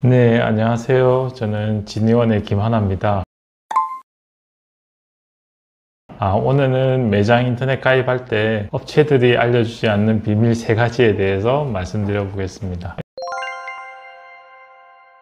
네, 안녕하세요. 저는 지니원의 김하나입니다. 오늘은 매장 인터넷 가입할 때 업체들이 알려주지 않는 비밀 3가지에 대해서 말씀드려 보겠습니다.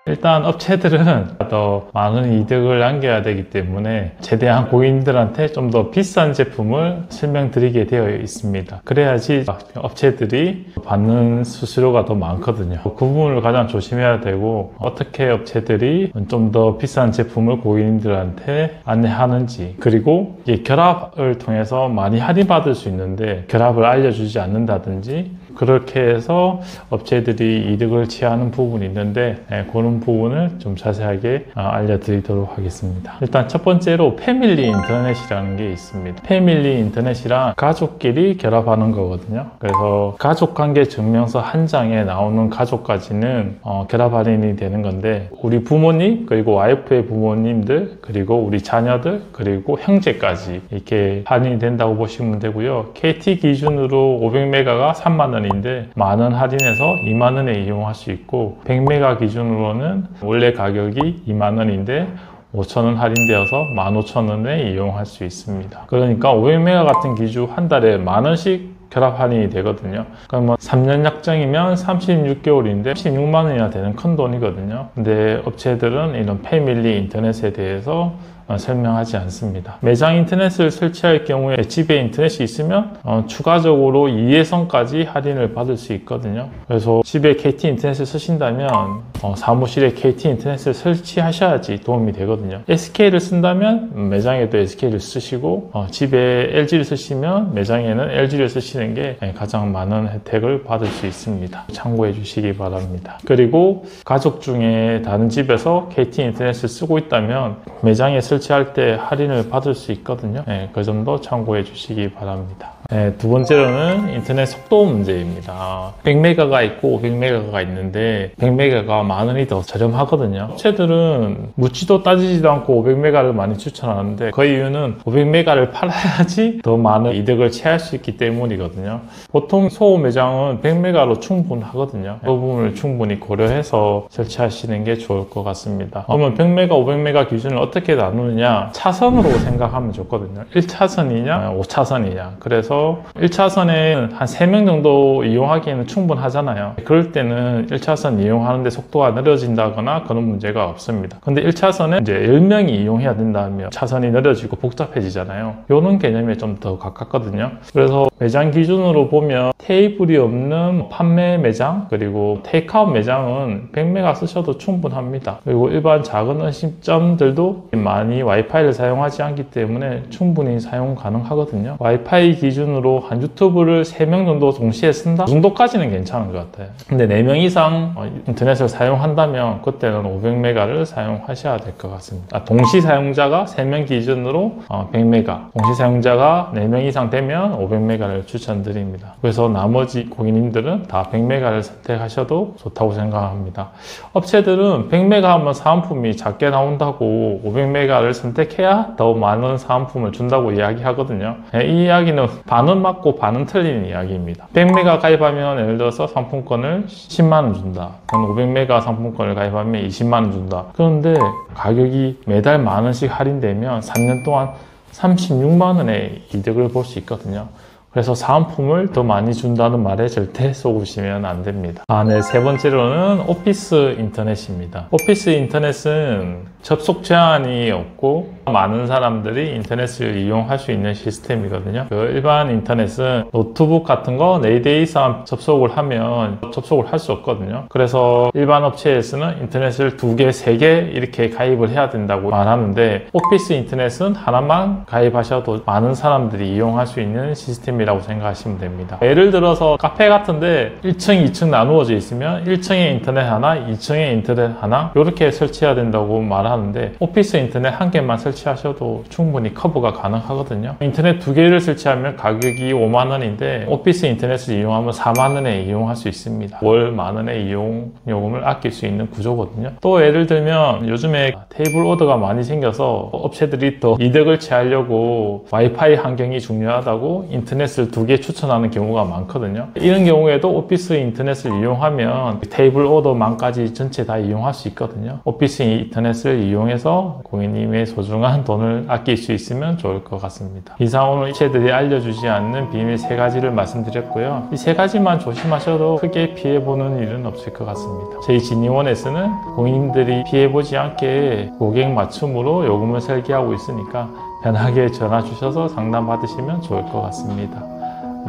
일단 업체들은 더 많은 이득을 남겨야 되기 때문에 최대한 고객님들한테 좀 더 비싼 제품을 설명드리게 되어 있습니다. 그래야지 업체들이 받는 수수료가 더 많거든요. 그 부분을 가장 조심해야 되고, 어떻게 업체들이 좀 더 비싼 제품을 고객님들한테 안내하는지, 그리고 이 결합을 통해서 많이 할인받을 수 있는데 결합을 알려주지 않는다든지, 그렇게 해서 업체들이 이득을 취하는 부분이 있는데, 그런 부분을 좀 자세하게 알려드리도록 하겠습니다. 일단 첫 번째로 패밀리 인터넷이라는 게 있습니다. 패밀리 인터넷이랑 가족끼리 결합하는 거거든요. 그래서 가족관계 증명서 한 장에 나오는 가족까지는 결합 할인이 되는 건데, 우리 부모님, 그리고 와이프의 부모님들, 그리고 우리 자녀들, 그리고 형제까지 이렇게 할인이 된다고 보시면 되고요. KT 기준으로 500메가가 3만원 인데 만원 할인해서 2만원에 이용할 수 있고, 100메가 기준으로는 원래 가격이 2만원인데 5,000원 할인되어서 15,000원에 이용할 수 있습니다. 그러니까 500메가 같은 기준 한 달에 만원씩 결합 할인이 되거든요. 그러면 3년 약정이면 36개월인데 16만원이나 되는 큰 돈이거든요. 근데 업체들은 이런 패밀리 인터넷에 대해서 설명하지 않습니다. 매장 인터넷을 설치할 경우에 집에 인터넷이 있으면 추가적으로 2회선까지 할인을 받을 수 있거든요. 그래서 집에 KT 인터넷을 쓰신다면 사무실에 KT 인터넷을 설치하셔야지 도움이 되거든요. SK를 쓴다면 매장에도 SK를 쓰시고, 집에 LG를 쓰시면 매장에는 LG를 쓰시는 게 가장 많은 혜택을 받을 수 있습니다. 참고해 주시기 바랍니다. 그리고 가족 중에 다른 집에서 KT 인터넷을 쓰고 있다면 매장에 설치할 때 할인을 받을 수 있거든요. 그 점도 참고해 주시기 바랍니다. 두 번째로는 인터넷 속도 문제입니다. 100메가가 있고 500메가가 있는데 100메가가 만원이 더 저렴하거든요. 업체들은 묻지도 따지지도 않고 500메가를 많이 추천하는데, 그 이유는 500메가를 팔아야지 더 많은 이득을 취할 수 있기 때문이거든요. 보통 소호 매장은 100메가로 충분하거든요. 그 부분을 충분히 고려해서 설치하시는 게 좋을 것 같습니다. 그러면 100메가, 500메가 기준을 어떻게 나누느냐, 차선으로 생각하면 좋거든요. 1차선이냐 5차선이냐. 그래서 1차선에 한 3명 정도 이용하기에는 충분하잖아요. 그럴 때는 1차선 이용하는데 속도가 느려진다거나 그런 문제가 없습니다. 근데 1차선에 이제 10명이 이용해야 된다면 차선이 느려지고 복잡해지잖아요. 이런 개념에 좀 더 가깝거든요. 그래서 매장 기준으로 보면 테이블이 없는 판매 매장, 그리고 테이크아웃 매장은 100메가 쓰셔도 충분합니다. 그리고 일반 작은 음식점들도 많이 와이파이를 사용하지 않기 때문에 충분히 사용 가능하거든요. 와이파이 기준으로 한 유튜브를 3명 정도 동시에 쓴다? 그 정도까지는 괜찮은 것 같아요. 근데 4명 이상 인터넷을 사용한다면 그때는 500메가를 사용하셔야 될 것 같습니다. 동시 사용자가 3명 기준으로 100메가, 동시 사용자가 4명 이상 되면 500메가를 추천드립니다. 그래서 나머지 고객님들은 다 100메가를 선택하셔도 좋다고 생각합니다. 업체들은 100메가 하면 사은품이 작게 나온다고 500메가를 선택해야 더 많은 사은품을 준다고 이야기하거든요. 이 이야기는 반은 맞고 반은 틀린 이야기입니다. 100메가 가입하면 예를 들어서 상품권을 10만원 준다. 그럼 500메가 상품권을 가입하면 20만원 준다. 그런데 가격이 매달 만원씩 할인되면 3년 동안 36만원의 이득을 볼 수 있거든요. 그래서 사은품을 더 많이 준다는 말에 절대 속으시면 안 됩니다. 네, 세 번째로는 오피스 인터넷입니다. 오피스 인터넷은 접속 제한이 없고 많은 사람들이 인터넷을 이용할 수 있는 시스템이거든요. 일반 인터넷은 노트북 같은 거 4대 이상 접속을 하면 접속을 할 수 없거든요. 그래서 일반 업체에서는 인터넷을 2개, 3개 이렇게 가입을 해야 된다고 말하는데, 오피스 인터넷은 하나만 가입하셔도 많은 사람들이 이용할 수 있는 시스템이라고 생각하시면 됩니다. 예를 들어서 카페 같은데 1층, 2층 나누어져 있으면 1층에 인터넷 하나, 2층에 인터넷 하나 이렇게 설치해야 된다고 말하는데, 오피스 인터넷 한 개만 설치하셔도 충분히 커버가 가능하거든요. 인터넷 2개를 설치하면 가격이 5만원인데 오피스 인터넷을 이용하면 4만원에 이용할 수 있습니다. 월 만원의 이용 요금을 아낄 수 있는 구조거든요. 또 예를 들면 요즘에 테이블 오더가 많이 생겨서 업체들이 더 이득을 취하려고 와이파이 환경이 중요하다고 인터넷 인터넷을 2개 추천하는 경우가 많거든요. 이런 경우에도 오피스 인터넷을 이용하면 테이블 오더만까지 전체 다 이용할 수 있거든요. 오피스 인터넷을 이용해서 고객님의 소중한 돈을 아낄 수 있으면 좋을 것 같습니다. 이상 오늘 업체들이 알려주지 않는 비밀 3가지를 말씀드렸고요. 이 3가지만 조심하셔도 크게 피해보는 일은 없을 것 같습니다. 저희 지니원에서는 고객님들이 피해보지 않게 고객 맞춤으로 요금을 설계하고 있으니까 편하게 전화 주셔서 상담 받으시면 좋을 것 같습니다.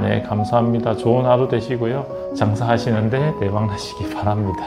네, 감사합니다. 좋은 하루 되시고요. 장사하시는데 대박 나시기 바랍니다.